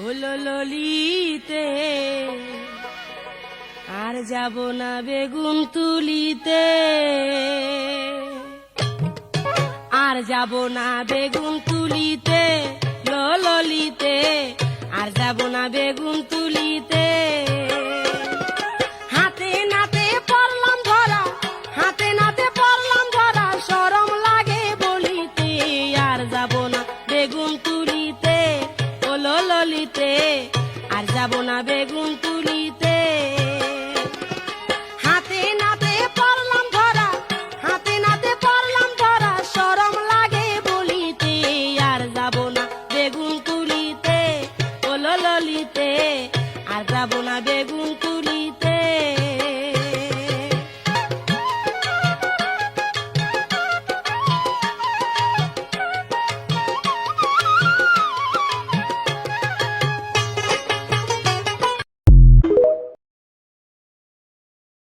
হলো ললিতে আর যাব না বেগুন তুলিতে, আর যাব না বেগুন তুলিতে, ললিতে আর যাব না বেগুন তুলিতে। হাতে নাতে পড়লাম ধরা, হাতে নাতে পড়লাম ধরা, শরম লাগে বলিতে। আর যাব না বেগুন তুলিতে, ললিতে আর যাব না বেগুন তুলিতে। হাতে নাতে পড়লাম ধরা, হাতে নাতে পড়লাম ধরা, শরম লাগে বলিতে। আর যাব না বেগুন তুলিতে, ললিতে আর যাব না বেগুন তুলিতে।